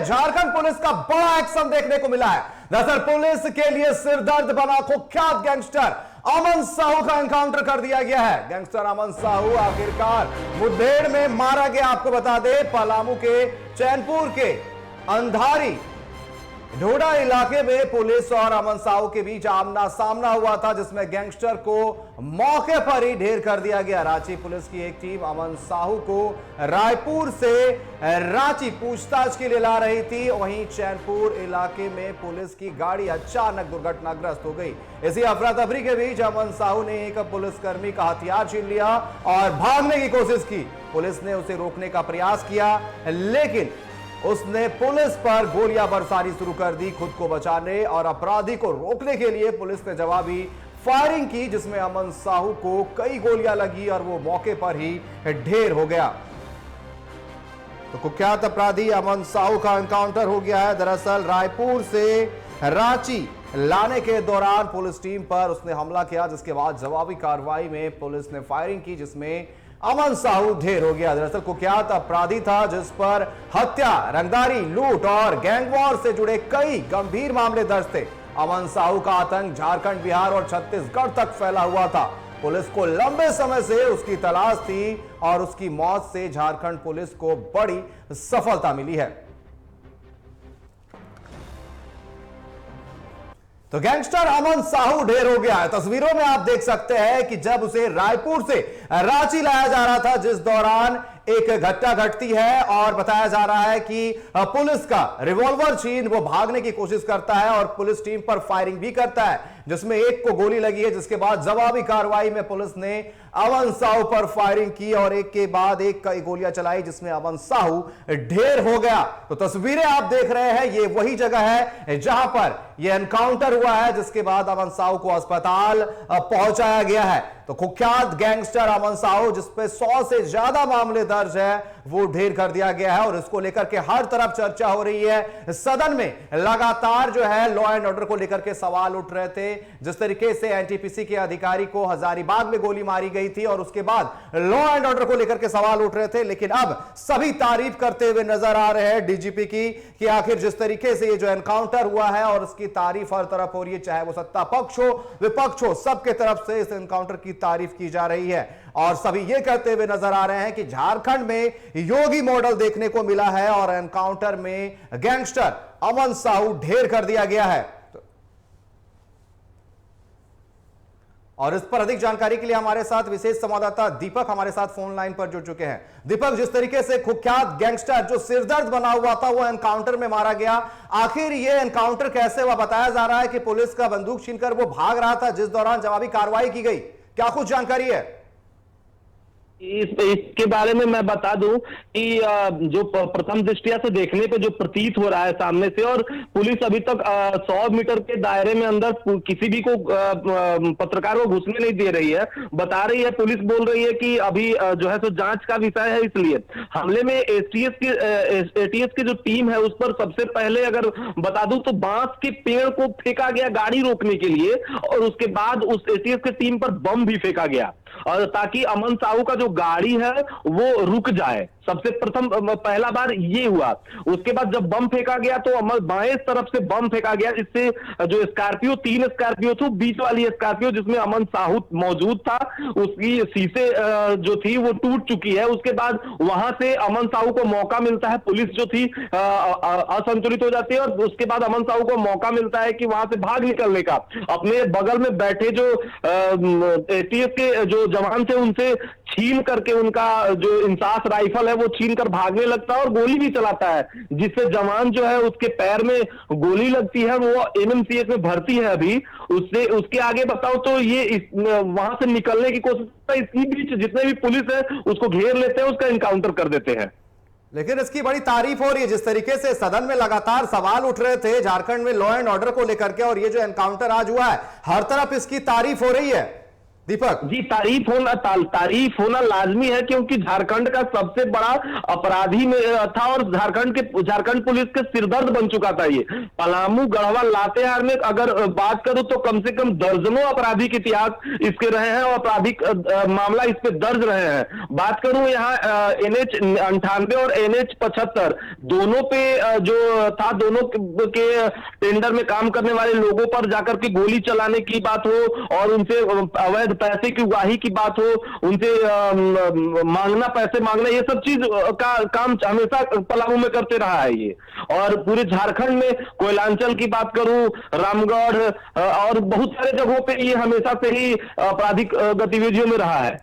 Jharkhand police का बड़ा action देखने को मिला है। दरअसल पुलिस के लिए सिरदर्द बना कुख्यात गैंगस्टर अमन साहू का एनकाउंटर कर दिया गया है। गैंगस्टर अमन साहू आखिरकार मुठभेड़ में मारा गया। आपको बता दें पलामू के चैनपुर के अंधारी ढोडा इलाके में पुलिस और अमन साहू के बीच आमना सामना हुआ था, जिसमें गैंगस्टर को मौके पर ही ढेर कर दिया गया। रांची पुलिस की एक टीम अमन साहू को रायपुर से रांची पूछताछ के लिए ला रही थी। वहीं चैनपुर इलाके में पुलिस की गाड़ी अचानक दुर्घटनाग्रस्त हो गई। इसी अफरा तफरी के बीच अमन साहू ने एक पुलिसकर्मी का हथियार छीन लिया और भागने की कोशिश की। पुलिस ने उसे रोकने का प्रयास किया, लेकिन उसने पुलिस पर गोलियां बरसानी शुरू कर दी। खुद को बचाने और अपराधी को रोकने के लिए पुलिस ने जवाबी फायरिंग की, जिसमें अमन साहू को कई गोलियां लगी और वो मौके पर ही ढेर हो गया। तो कुख्यात अपराधी अमन साहू का एनकाउंटर हो गया है। दरअसल रायपुर से रांची लाने के दौरान पुलिस टीम पर उसने हमला किया, जिसके बाद जवाबी कार्रवाई में पुलिस ने फायरिंग की, जिसमें अमन साहू ढेर हो गया। दरअसल कुख्यात अपराधी था जिस पर हत्या, रंगदारी, लूट और गैंगवॉर से जुड़े कई गंभीर मामले दर्ज थे। अमन साहू का आतंक झारखंड, बिहार और छत्तीसगढ़ तक फैला हुआ था। पुलिस को लंबे समय से उसकी तलाश थी और उसकी मौत से झारखंड पुलिस को बड़ी सफलता मिली है। तो गैंगस्टर अमन साहू ढेर हो गया है। तस्वीरों में आप देख सकते हैं कि जब उसे रायपुर से रांची लाया जा रहा था, जिस दौरान एक घटना घटती है और बताया जा रहा है कि पुलिस का रिवॉल्वर छीन वो भागने की कोशिश करता है और पुलिस टीम पर फायरिंग भी करता है, जिसमें एक को गोली लगी है। जिसके बाद जवाबी कार्रवाई में पुलिस ने अमन साहू पर फायरिंग की और एक के बाद एक कई गोलियां चलाई, जिसमें अमन साहू ढेर हो गया। तो तस्वीरें आप देख रहे हैं, ये वही जगह है जहां पर यह एनकाउंटर हुआ है, जिसके बाद अमन साहू को अस्पताल पहुंचाया गया है। तो कुख्यात गैंगस्टर अमन साहू, जिसपे 100 से ज्यादा मामले दर्ज है, वो ढेर कर दिया गया है और इसको लेकर के हर तरफ चर्चा हो रही है। सदन में लगातार जो है लॉ एंड ऑर्डर को लेकर के सवाल उठ रहे थे। जिस तरीके से एनटीपीसी के अधिकारी को हजारीबाग में गोली मारी गई थी और उसके बाद लॉ एंड ऑर्डर को लेकर के सवाल उठ रहे थे, लेकिन अब सभी तारीफ करते हुए नजर आ रहे हैं डीजीपी की कि आखिर जिस तरीके से ये जो एनकाउंटर हुआ है और उसकी तारीफ हर तरफ हो रही है, चाहे वो सत्ता पक्ष हो विपक्ष हो, सबके तरफ से इस एनकाउंटर की तारीफ की जा रही है। और सभी ये कहते हुए नजर आ रहे हैं कि झारखंड में योगी मॉडल देखने को मिला है और एनकाउंटर में गैंगस्टर अमन साहू ढेर कर दिया गया है। और इस पर अधिक जानकारी के लिए हमारे साथ विशेष संवाददाता दीपक हमारे साथ फोन लाइन पर जुड़ चुके हैं। दीपक, जिस तरीके से कुख्यात गैंगस्टर जो सिरदर्द बना हुआ था वो एनकाउंटर में मारा गया, आखिर ये एनकाउंटर कैसे हुआ? बताया जा रहा है कि पुलिस का बंदूक छीनकर वो भाग रहा था, जिस दौरान जवाबी कार्रवाई की गई। क्या कुछ जानकारी है इसके बारे में? मैं बता दूं कि जो प्रथम दृष्टिया से देखने पे जो प्रतीत हो रहा है सामने से, और पुलिस अभी तक 100 मीटर के दायरे में अंदर किसी भी को पत्रकार को घुसने नहीं दे रही है। बता रही है, पुलिस बोल रही है कि अभी जो है सो जांच का विषय है। इसलिए हमले में एटीएस की जो टीम है उस पर सबसे पहले अगर बता दूं तो बांस के पेड़ को फेंका गया गाड़ी रोकने के लिए, और उसके बाद उस एटीएस की टीम पर बम भी फेंका गया और ताकि अमन साहू का जो गाड़ी है वो रुक जाए। सबसे प्रथम पहला बार ये हुआ। उसके बाद जब बम फेंका गया तो अमन बाएं तरफ से बम फेंका गया, जिससे जो स्कॉर्पियो 3 स्कॉर्पियो थी, बीच वाली स्कॉर्पियो जिसमें अमन साहू मौजूद था, उसकी शीशे जो थी वो टूट चुकी है। उसके बाद वहां से अमन साहू को मौका मिलता है, पुलिस जो थी असंतुलित हो जाती है और उसके बाद अमन साहू को मौका मिलता है कि वहां से भाग निकलने का। अपने बगल में बैठे जो एटीएस के जो जवान थे उनसे छीन करके उनका जो इंसास राइफल है वो छीन कर भागने लगता है और गोली भी चलाता है, जिससे जवान जो है उसके पैर में गोली लगती है। वो एमएमसीएच में भर्ती है अभी। उसके आगे बताओ तो ये वहां से निकलने की कोशिश करता है। इसी बीच जितने भी पुलिस है उसको घेर लेते हैं, उसका इनकाउंटर कर देते हैं। लेकिन इसकी बड़ी तारीफ हो रही है। जिस तरीके से सदन में लगातार सवाल उठ रहे थे झारखंड में लॉ एंड ऑर्डर को लेकर के, और ये जो एनकाउंटर आज हुआ है, हर तरफ इसकी तारीफ हो रही है। दीपक जी, तारीफ होना लाजमी है, क्योंकि झारखंड का सबसे बड़ा अपराधी में था और झारखंड पुलिस के सिरदर्द बन चुका था ये। पलामू, गढ़वा, लातेहार में अगर बात करूं तो कम से कम दर्जनों आपराधिक इतिहास इसके रहे हैं और आपराधिक मामला इस पे दर्ज रहे हैं। बात करूं यहाँ NH 98 और NH 75 दोनों पे जो था, दोनों के टेंडर में काम करने वाले लोगों पर जाकर के गोली चलाने की बात हो और उनसे अवैध पैसे की उगाही की बात हो, उनसे पैसे मांगना, ये सब चीज का काम हमेशा पलामू में करते रहा है ये। और पूरे झारखंड में कोयलांचल की बात करूं, रामगढ़ और बहुत सारे जगहों पे ये हमेशा से ही आपराधिक गतिविधियों में रहा है।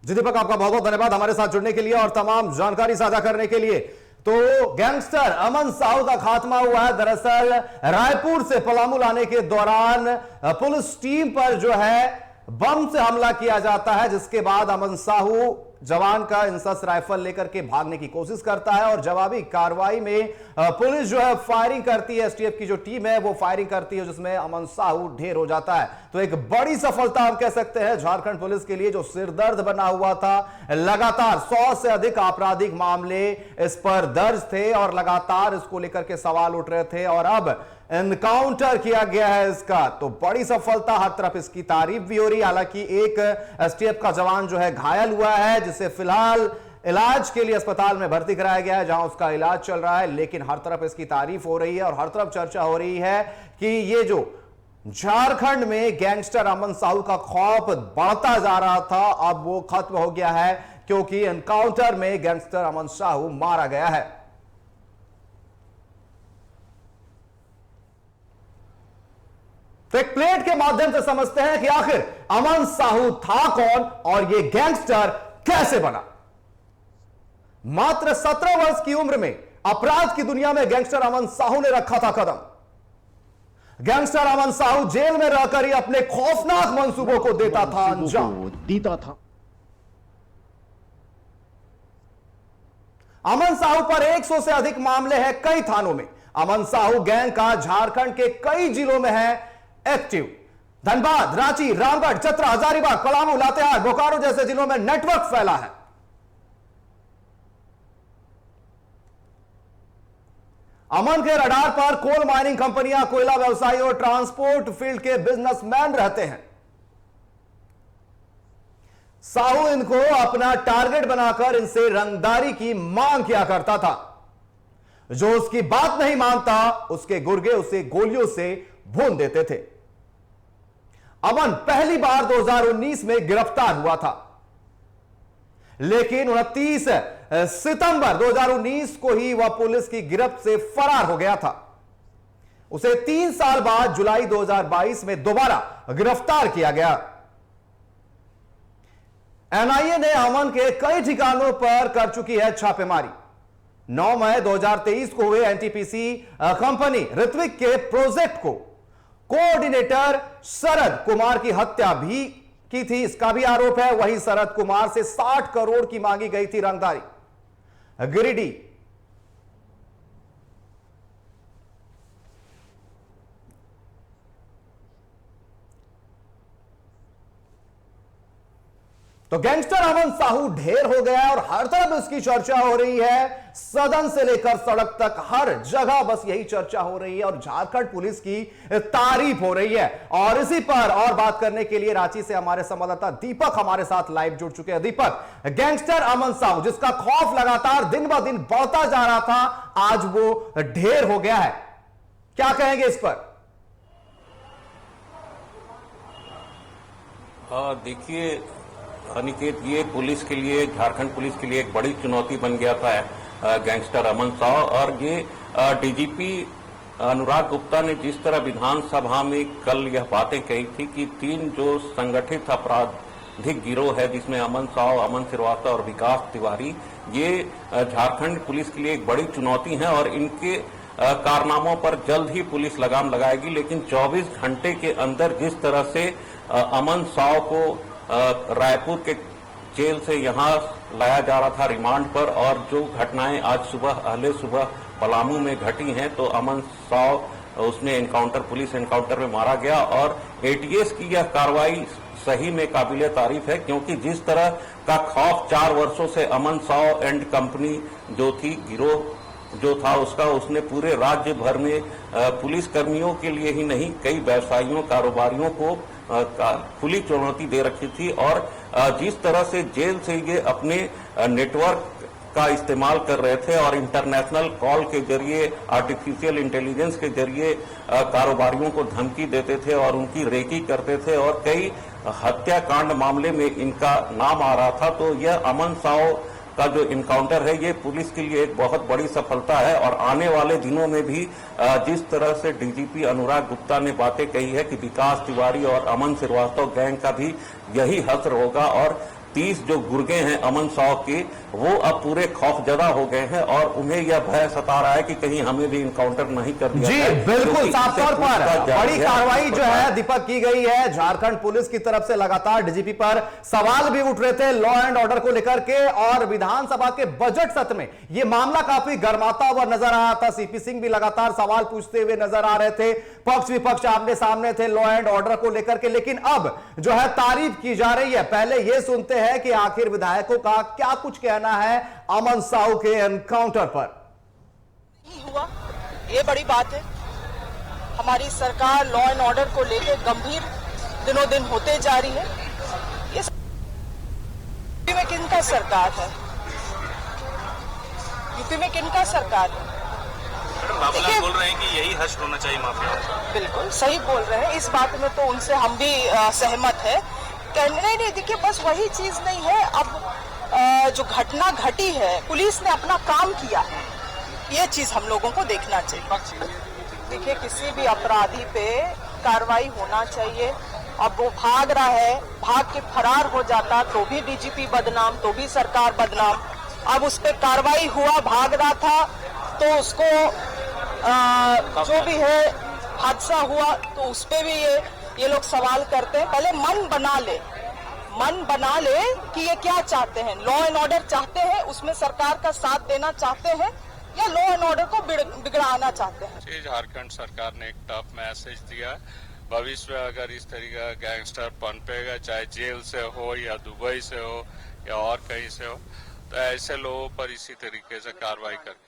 जी दीपक, आपका बहुत बहुत धन्यवाद हमारे साथ जुड़ने के लिए और तमाम जानकारी साझा करने के लिए। तो गैंगस्टर अमन साहू का खात्मा हुआ है। दरअसल रायपुर से पलामू लाने के दौरान पुलिस टीम पर जो है बम से हमला किया जाता है, जिसके बाद अमन साहू जवान का इंसास राइफल लेकर के भागने की कोशिश करता है और जवाबी कार्रवाई में पुलिस जो है फायरिंग करती है। STF की जो टीम है वो फायरिंग करती है, जिसमें अमन साहू ढेर हो जाता है। तो एक बड़ी सफलता हम कह सकते हैं झारखंड पुलिस के लिए, जो सिरदर्द बना हुआ था। लगातार 100 से अधिक आपराधिक मामले इस पर दर्ज थे और लगातार इसको लेकर के सवाल उठ रहे थे और अब एनकाउंटर किया गया है इसका। तो बड़ी सफलता, हर तरफ इसकी तारीफ भी हो रही है। हालांकि एक STF का जवान जो है घायल हुआ है, जिसे फिलहाल इलाज के लिए अस्पताल में भर्ती कराया गया है, जहां उसका इलाज चल रहा है। लेकिन हर तरफ इसकी तारीफ हो रही है और हर तरफ चर्चा हो रही है कि ये जो झारखंड में गैंगस्टर अमन साहू का खौफ बढ़ता जा रहा था, अब वो खत्म हो गया है, क्योंकि एनकाउंटर में गैंगस्टर अमन साहू मारा गया है। तो एक प्लेट के माध्यम से समझते हैं कि आखिर अमन साहू था कौन और यह गैंगस्टर कैसे बना। मात्र 17 वर्ष की उम्र में अपराध की दुनिया में गैंगस्टर अमन साहू ने रखा था कदम। गैंगस्टर अमन साहू जेल में रहकर ही अपने खौफनाक मंसूबों को देता था अंजाम। अमन साहू पर 100 से अधिक मामले हैं कई थानों में। अमन साहू गैंग का झारखंड के कई जिलों में है एक्टिव। धनबाद, रांची, रामगढ़, चतरा, हजारीबाग, पलामू, लातेहार, बोकारो जैसे जिलों में नेटवर्क फैला है। अमन के रडार पर कोल माइनिंग कंपनियां, कोयला व्यवसायी और ट्रांसपोर्ट फील्ड के बिजनेसमैन रहते हैं। साहू इनको अपना टारगेट बनाकर इनसे रंगदारी की मांग किया करता था। जो उसकी बात नहीं मानता, उसके गुर्गे उसे गोलियों से भून देते थे। अमन पहली बार 2019 में गिरफ्तार हुआ था, लेकिन 29 सितंबर 2019 को ही वह पुलिस की गिरफ्त से फरार हो गया था। उसे 3 साल बाद जुलाई 2022 में दोबारा गिरफ्तार किया गया। NIA ने अमन के कई ठिकानों पर कर चुकी है छापेमारी। 9 मई 2023 को हुए NTPC कंपनी ऋत्विक के प्रोजेक्ट को कोऑर्डिनेटर शरद कुमार की हत्या भी की थी, इसका भी आरोप है। वही शरद कुमार से 60 करोड़ की मांगी गई थी रंगदारी। गिरिडीह, तो गैंगस्टर अमन साहू ढेर हो गया और हर तरफ इसकी चर्चा हो रही है। सदन से लेकर सड़क तक हर जगह बस यही चर्चा हो रही है और झारखंड पुलिस की तारीफ हो रही है। और इसी पर और बात करने के लिए रांची से हमारे संवाददाता दीपक हमारे साथ लाइव जुड़ चुके हैं। दीपक, गैंगस्टर अमन साहू जिसका खौफ लगातार दिन ब दिन बढ़ता जा रहा था, आज वो ढेर हो गया है, क्या कहेंगे इस पर? देखिए अनिकेत, ये पुलिस के लिए, झारखंड पुलिस के लिए एक बड़ी चुनौती बन गया था गैंगस्टर अमन साहू। और ये DGP अनुराग गुप्ता ने जिस तरह विधानसभा में कल यह बातें कही थी कि 3 जो संगठित आपराधिक गिरोह है, जिसमें अमन साहू, अमन श्रीवास्तव और विकास तिवारी, ये झारखंड पुलिस के लिए एक बड़ी चुनौती है और इनके कारनामों पर जल्द ही पुलिस लगाम लगाएगी। लेकिन 24 घंटे के अंदर जिस तरह से अमन साहू को रायपुर के जेल से यहां लाया जा रहा था रिमांड पर, और जो घटनाएं आज सुबह अहले सुबह पलामू में घटी हैं, तो अमन साहू उसमें पुलिस एनकाउंटर में मारा गया और ATS की यह कार्रवाई सही में काबिले तारीफ है, क्योंकि जिस तरह का खौफ 4 वर्षों से अमन साव एंड कंपनी जो थी, गिरोह जो था उसका, उसने पूरे राज्य भर में पुलिस कर्मियों के लिए ही नहीं, कई व्यवसायियों, कारोबारियों को खुली चुनौती दे रखी थी। और जिस तरह से जेल से ये अपने नेटवर्क का इस्तेमाल कर रहे थे और इंटरनेशनल कॉल के जरिए, आर्टिफिशियल इंटेलिजेंस के जरिए कारोबारियों को धमकी देते थे और उनकी रेकी करते थे और कई हत्याकांड मामले में इनका नाम आ रहा था। तो यह अमन साव का जो इनकाउंटर है, ये पुलिस के लिए एक बहुत बड़ी सफलता है। और आने वाले दिनों में भी जिस तरह से डीजीपी अनुराग गुप्ता ने बातें कही है कि विकास तिवारी और अमन श्रीवास्तव गैंग का भी यही हश्र होगा और 30 जो गुर्गे हैं अमन साव के, वो अब पूरे खौफजदा हो गए हैं और उन्हें यह भय सता रहा है कि कहीं हमें भी इनकाउंटर नहीं कर दिया जी जाए। बिल्कुल साफ तौर पर बड़ी कार्रवाई जो है दीपक की गई है। झारखंड पुलिस की तरफ से लगातार डीजीपी पर सवाल भी उठ रहे थे लॉ एंड ऑर्डर को लेकर के, और विधानसभा के बजट सत्र में यह मामला काफी गर्माता हुआ नजर आ रहा था। सीपी सिंह भी लगातार सवाल पूछते हुए नजर आ रहे थे, पक्ष विपक्ष आमने सामने थे लॉ एंड ऑर्डर को लेकर के। लेकिन अब जो है तारीफ की जा रही है। पहले यह सुनते हैं कि आखिर विधायकों का क्या कुछ कहना है अमन साहू के एनकाउंटर पर। हुआ ये बड़ी बात है। हमारी सरकार लॉ एंड ऑर्डर को लेकर गंभीर दिनों दिन होते जा रही है। इस यूपी में किनका सरकार है? यूपी में किनका सरकार है? माफिया बोल रहे हैं कि यही हश्र होना चाहिए माफिया। बिल्कुल सही बोल रहे हैं, इस बात में तो उनसे हम भी सहमत है। कहने नहीं, देखिए बस वही चीज नहीं है। अब जो घटना घटी है, पुलिस ने अपना काम किया, ये चीज हम लोगों को देखना चाहिए। देखिए किसी भी अपराधी पे कार्रवाई होना चाहिए। अब वो भाग रहा है, भाग के फरार हो जाता तो भी डीजीपी बदनाम, तो भी सरकार बदनाम। अब उस पे कार्रवाई हुआ, भाग रहा था तो उसको जो भी है हादसा हुआ तो उस पे भी ये लोग सवाल करते हैं। पहले मन बना ले कि ये क्या चाहते हैं। लॉ एंड ऑर्डर चाहते हैं, उसमें सरकार का साथ देना चाहते हैं, या लॉ एंड ऑर्डर को बिगड़ाना चाहते हैं। झारखंड सरकार ने एक टफ मैसेज दिया है। भविष्य में अगर इस तरीके का गैंगस्टर पनपेगा, चाहे जेल से हो या दुबई से हो या और कहीं से हो, तो ऐसे लोगों पर इसी तरीके से कार्रवाई कर।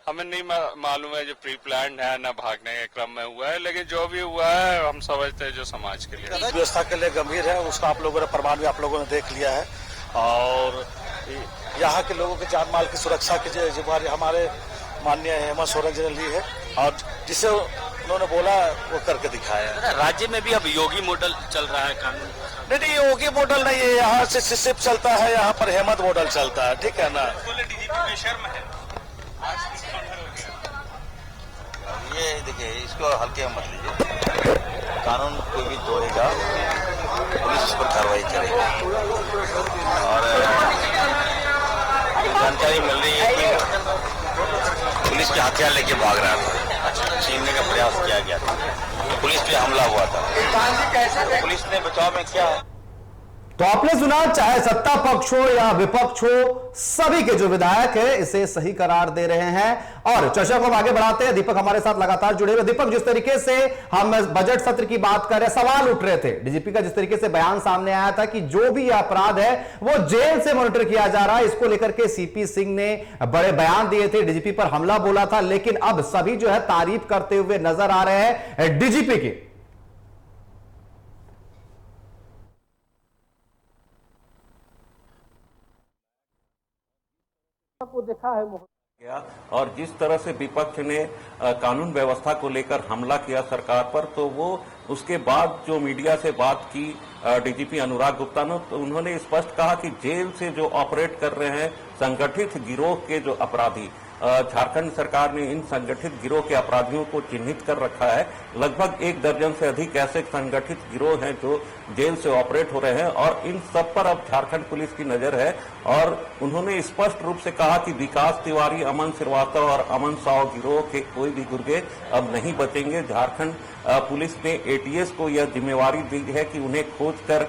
हमें नहीं मालूम है जो प्री प्लान है ना भागने के क्रम में हुआ है, लेकिन जो भी हुआ है हम समझते हैं जो समाज के लिए व्यवस्था के लिए गंभीर है। उसका आप लोगों ने प्रमाण भी आप लोगों ने देख लिया है। और यहाँ के लोगों के जान माल की सुरक्षा की जिम्मेदारी हमारे माननीय हेमंत सोरेन जी ने ली है और जिसे उन्होंने बोला वो करके दिखाया है। राज्य में भी अब योगी मॉडल चल रहा है कानून। नहीं, योगी मॉडल नहीं है, यहाँ से सिसिप चलता है, यहाँ पर हेमंत मॉडल चलता है। ठीक है ना। ये देखिए, इसको हल्के में मत लीजिए। कानून कोई भी तोड़ेगा, पुलिस उस पर कार्रवाई करेगी। और जानकारी मिल रही है कि पुलिस के हथियार लेके भाग रहा था, छीनने का प्रयास किया गया था, पुलिस पे हमला हुआ था। पुलिस ने बचाव में क्या तो आपने सुना, चाहे सत्ता पक्ष हो या विपक्ष हो, सभी के जो विधायक है इसे सही करार दे रहे हैं। और चर्चा को आगे बढ़ाते हैं, दीपक हमारे साथ लगातार जुड़े हुए। दीपक, जिस तरीके से हम बजट सत्र की बात कर रहे हैं, सवाल उठ रहे थे, डीजीपी का जिस तरीके से बयान सामने आया था कि जो भी अपराध है वो जेल से मॉनिटर किया जा रहा है, इसको लेकर के सीपी सिंह ने बड़े बयान दिए थे, डीजीपी पर हमला बोला था। लेकिन अब सभी जो है तारीफ करते हुए नजर आ रहे हैं डीजीपी की। को देखा है गया और जिस तरह से विपक्ष ने कानून व्यवस्था को लेकर हमला किया सरकार पर, तो वो उसके बाद जो मीडिया से बात की डीजीपी अनुराग गुप्ता ने, तो उन्होंने स्पष्ट कहा कि जेल से जो ऑपरेट कर रहे हैं संगठित गिरोह के जो अपराधी, झारखंड सरकार ने इन संगठित गिरोह के अपराधियों को चिन्हित कर रखा है। लगभग 1 दर्जन से अधिक ऐसे संगठित गिरोह हैं जो जेल से ऑपरेट हो रहे हैं और इन सब पर अब झारखंड पुलिस की नजर है। और उन्होंने स्पष्ट रूप से कहा कि विकास तिवारी, अमन श्रीवास्तव और अमन साव गिरोह के कोई भी गुर्गे अब नहीं बचेंगे। झारखंड पुलिस ने एटीएस को यह जिम्मेवारी दी है कि उन्हें खोज कर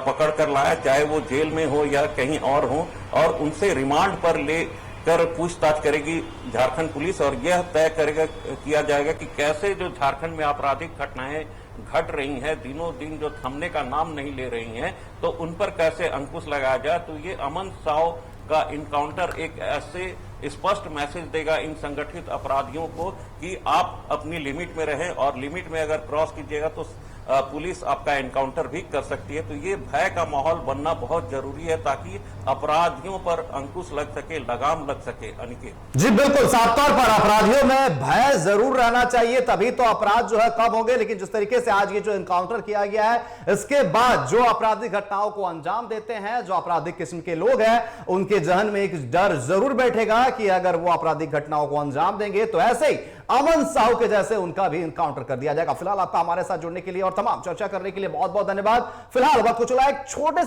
पकड़ कर लाया, चाहे वो जेल में हो या कहीं और हो, और उनसे रिमांड पर ले कर पूछताछ करेगी झारखंड पुलिस और यह तय करेगा किया जाएगा कि कैसे जो झारखंड में आपराधिक घटनाएं घट रही हैं, दिनों दिन जो थमने का नाम नहीं ले रही हैं, तो उन पर कैसे अंकुश लगाया जाए। तो ये अमन साव का इनकाउंटर एक ऐसे स्पष्ट मैसेज देगा इन संगठित अपराधियों को कि आप अपनी लिमिट में रहें, और लिमिट में अगर क्रॉस कीजिएगा तो पुलिस आपका एनकाउंटर भी कर सकती है। तो ये भय का माहौल बनना बहुत जरूरी है ताकि अपराधियों पर अंकुश लग सके, लगाम लग सके। अनिकेत जी बिल्कुल, साफ तौर पर अपराधियों में भय जरूर रहना चाहिए, तभी तो अपराध जो है कम होंगे। लेकिन जिस तरीके से आज ये जो एनकाउंटर किया गया है, इसके बाद जो आपराधिक घटनाओं को अंजाम देते हैं, जो आपराधिक किस्म के लोग हैं, उनके जहन में एक डर जरूर बैठेगा कि अगर वो आपराधिक घटनाओं को अंजाम देंगे तो ऐसे ही अमन साहू के जैसे उनका भी एनकाउंटर कर दिया जाएगा। फिलहाल आपका हमारे साथ जुड़ने के लिए और तमाम चर्चा करने के लिए बहुत बहुत धन्यवाद। फिलहाल वक्त को चला एक छोटे से